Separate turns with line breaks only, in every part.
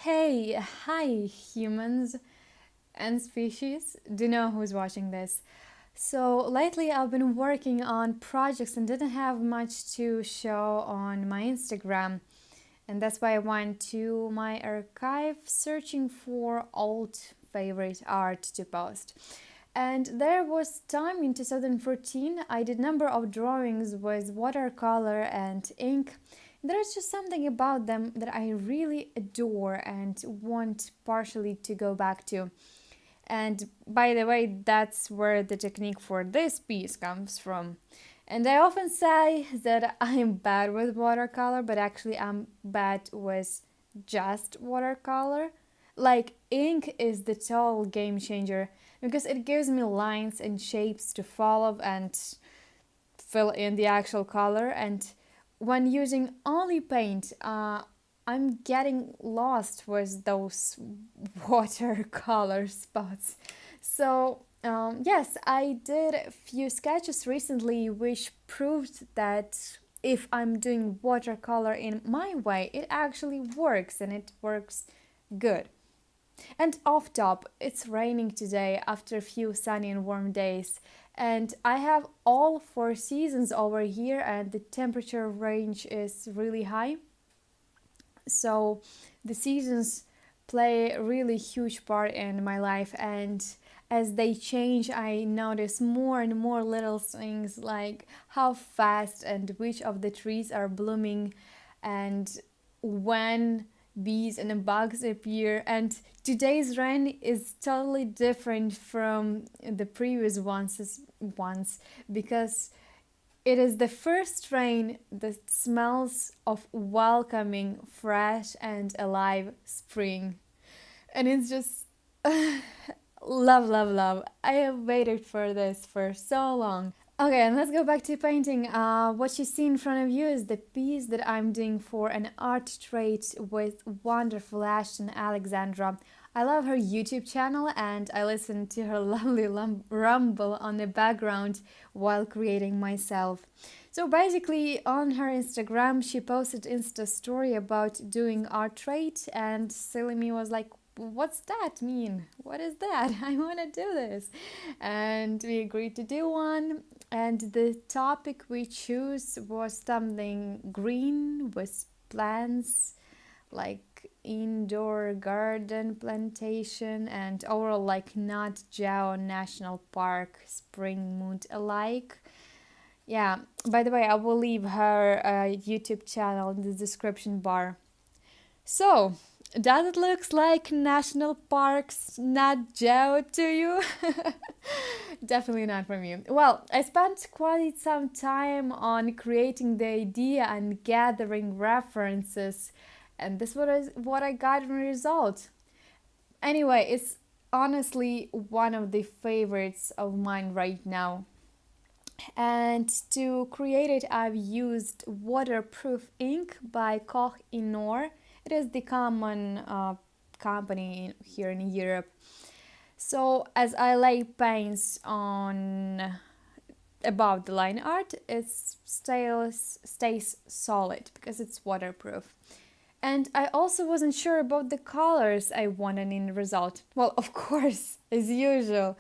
Hey, hi, humans and species. Do you know who's watching this? So, lately I've been working on projects and didn't have much to show on my Instagram. And that's why I went to my archive searching for old favorite art to post. And there was time in 2014 I did number of drawings with watercolor and ink. There's just something about them that I really adore and want partially to go back to. And by the way, that's where the technique for this piece comes from. And I often say that I'm bad with watercolor, but actually I'm bad with just watercolor. Like ink is the total game changer because it gives me lines and shapes to follow and fill in the actual color. And when using only paint, I'm getting lost with those watercolor spots. So, yes, I did a few sketches recently which proved that if I'm doing watercolor in my way, it actually works and it works good. And off top, it's raining today after a few sunny and warm days. And I have all four seasons over here, and the temperature range is really high. So the seasons play a really huge part in my life, and as they change, I notice more and more little things like how fast and which of the trees are blooming and when bees and bugs appear. And today's rain is totally different from the previous ones because it is the first rain that smells of welcoming, fresh, and alive spring. And it's just love, love, love. I have waited for this for so long. Okay, and let's go back to painting. What you see in front of you is the piece that I'm doing for an art trade with wonderful Ashton Alexandra. I love her YouTube channel and I listen to her lovely rumble on the background while creating myself. So basically, on her Instagram, she posted Insta story about doing art trade, and silly me was like, what's that mean? What is that? I want to do this. And we agreed to do one. And the topic we chose was something green with plants, like indoor garden plantation and overall like Nat Geo National Park spring mood alike. Yeah, by the way, I will leave her YouTube channel in the description bar. So, does it look like national parks Nat Geo to you? Definitely not from you. Well, I spent quite some time on creating the idea and gathering references, and this was what I got in result. Anyway, it's honestly one of the favorites of mine right now. And to create it, I've used waterproof ink by koh-i-nor. It is the common company here in Europe. So as I lay paints on above the line art, it stays solid because it's waterproof. And I also wasn't sure about the colors I wanted in the result. Well, of course, as usual.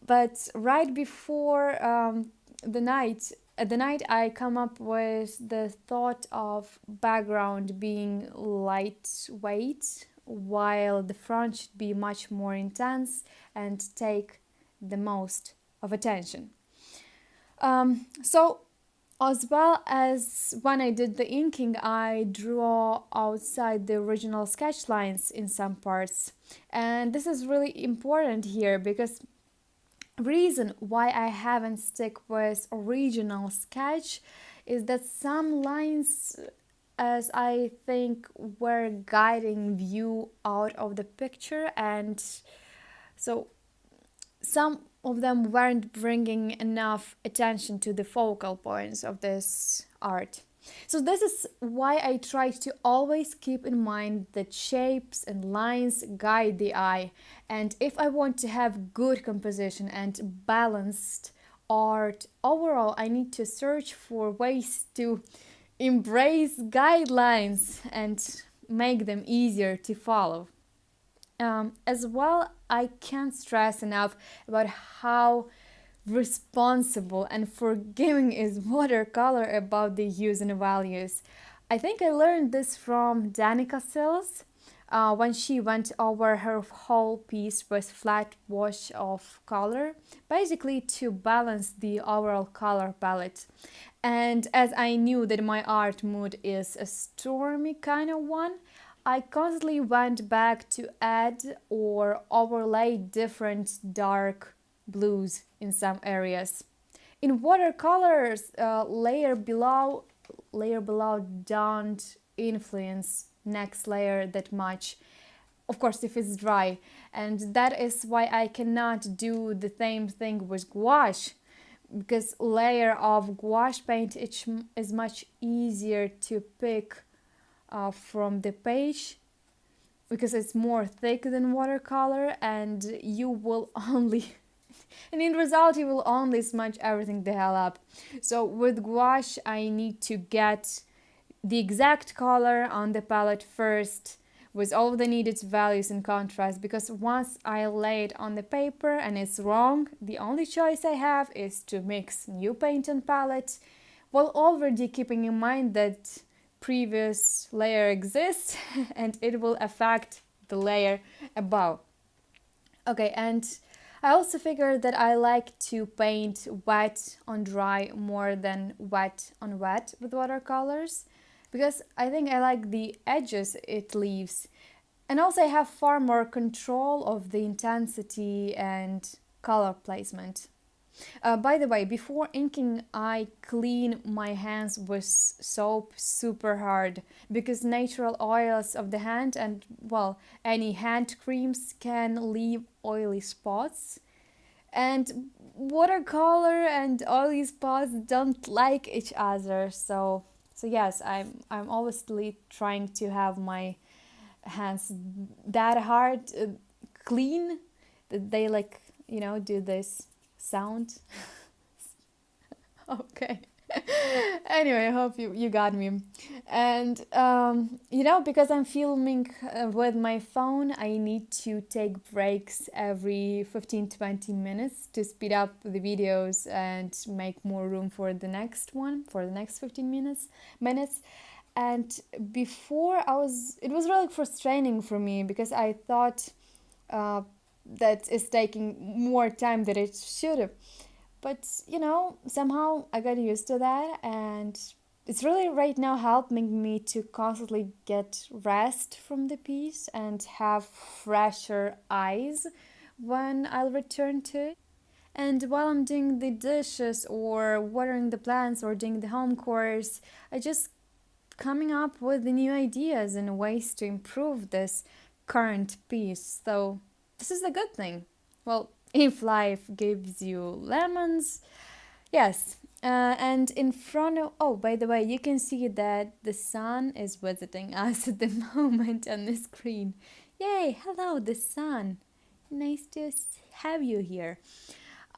But right before at the night, I come up with the thought of background being lightweight, while the front should be much more intense and take the most of attention. So as well as when I did the inking, I draw outside the original sketch lines in some parts. And this is really important here because reason why I haven't stick with original sketch is that some lines as I think were guiding view out of the picture, and so some of them weren't bringing enough attention to the focal points of this art. So this is why I try to always keep in mind that shapes and lines guide the eye. And if I want to have good composition and balanced art overall, I need to search for ways to embrace guidelines and make them easier to follow. As well, I can't stress enough about how responsible and forgiving is watercolor about the use and values. I think I learned this from Danica Sills when she went over her whole piece with flat wash of color, basically to balance the overall color palette. And as I knew that my art mood is a stormy kind of one, I constantly went back to add or overlay different dark blues in some areas. In watercolors, layer below don't influence next layer that much. Of course, if it's dry, and that is why I cannot do the same thing with gouache, because layer of gouache paint is much easier to pick from the page because it's more thick than watercolor, and you will only and in result you will only smudge everything the hell up. So with gouache I need to get the exact color on the palette first with all the needed values and contrast, because once I lay it on the paper and it's wrong, the only choice I have is to mix new paint and palette, while already keeping in mind that previous layer exists and it will affect the layer above. Okay, and I also figured that I like to paint wet on dry more than wet on wet with watercolors, because I think I like the edges it leaves, and also I have far more control of the intensity and color placement. By the way, before inking, I clean my hands with soap super hard, because natural oils of the hand and, well, any hand creams can leave oily spots. And watercolor and oily spots don't like each other, so yes, I'm obviously trying to have my hands that hard clean that they like, do this sound. Okay. Anyway, I hope you got me. And because I'm filming with my phone, I need to take breaks every 15-20 minutes to speed up the videos and make more room for the next one, for the next 15 minutes. And before it was really frustrating for me, because I thought that it's taking more time than it should have. But, somehow I got used to that, and it's really right now helping me to constantly get rest from the piece and have fresher eyes when I'll return to it. And while I'm doing the dishes or watering the plants or doing the home chores, I just coming up with the new ideas and ways to improve this current piece. So this is a good thing. Well, if life gives you lemons, yes. And in front of, oh, by the way, you can see that the sun is visiting us at the moment on the screen. Yay, hello, the sun. Nice to have you here.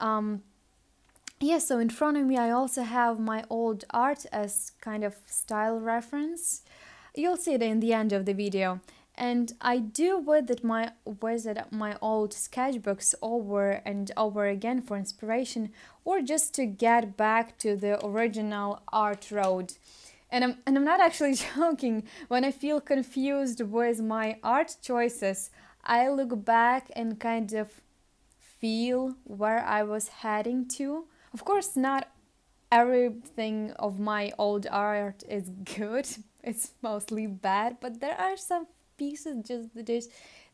Yeah, so in front of me I also have my old art as kind of style reference. You'll see it in the end of the video. And I do visit my old sketchbooks over and over again for inspiration, or just to get back to the original art road. And I'm not actually joking. When I feel confused with my art choices, I look back and kind of feel where I was heading to. Of course, not everything of my old art is good. It's mostly bad, but there are some pieces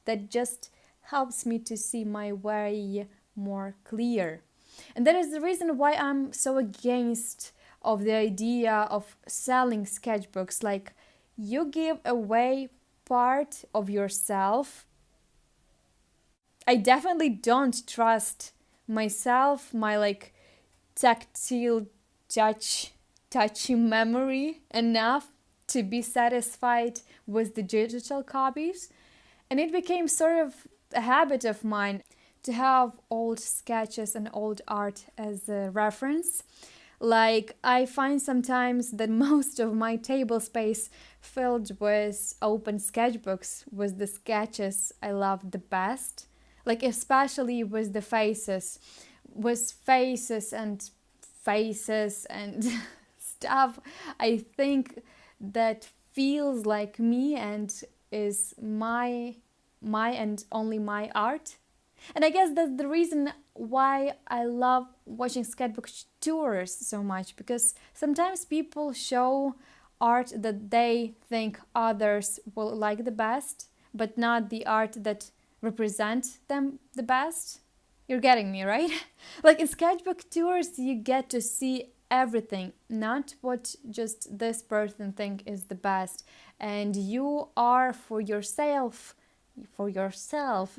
that just helps me to see my way more clear. And that is the reason why I'm so against of the idea of selling sketchbooks. Like, you give away part of yourself. I definitely don't trust myself, my tactile touchy memory enough to be satisfied with the digital copies. And it became sort of a habit of mine to have old sketches and old art as a reference. Like, I find sometimes that most of my table space filled with open sketchbooks with the sketches I love the best. Like, especially with faces and faces and stuff. I think that feels like me and is my and only my art. And I guess that's the reason why I love watching sketchbook tours so much, because sometimes people show art that they think others will like the best, but not the art that represent them the best. You're getting me, right? Like in sketchbook tours, you get to see everything, not what just this person think is the best. And you are for yourself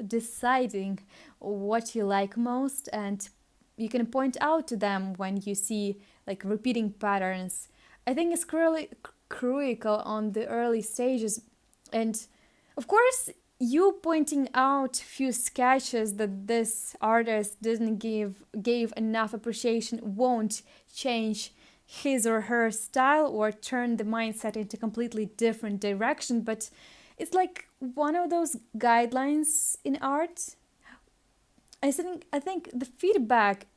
deciding what you like most, and you can point out to them when you see like repeating patterns. I think it's crucial on the early stages, and of course you pointing out few sketches that this artist didn't gave enough appreciation won't change his or her style or turn the mindset into completely different direction, but it's like one of those guidelines in art. I think the feedback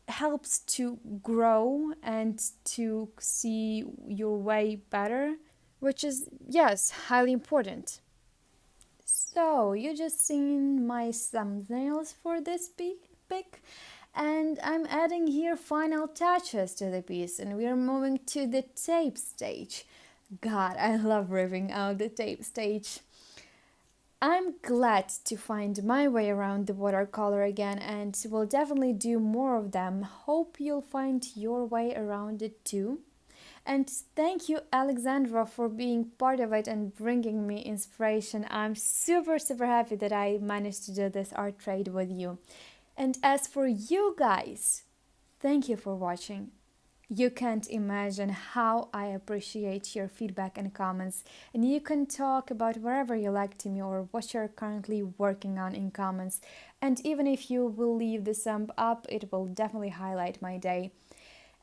helps to grow and to see your way better, which is, yes, highly important. So, you just seen my thumbnails for this pic, and I'm adding here final touches to the piece, and we're moving to the tape stage. God, I love ripping out the tape stage. I'm glad to find my way around the watercolor again, and will definitely do more of them. Hope you'll find your way around it too. And thank you, Alexandra, for being part of it and bringing me inspiration. I'm super, super happy that I managed to do this art trade with you. And as for you guys, thank you for watching. You can't imagine how I appreciate your feedback and comments, and you can talk about wherever you like to me or what you're currently working on in comments. And even if you will leave the thumb up, it will definitely highlight my day.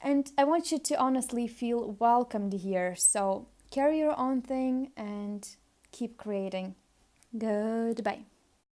And I want you to honestly feel welcomed here. So carry your own thing and keep creating. Goodbye.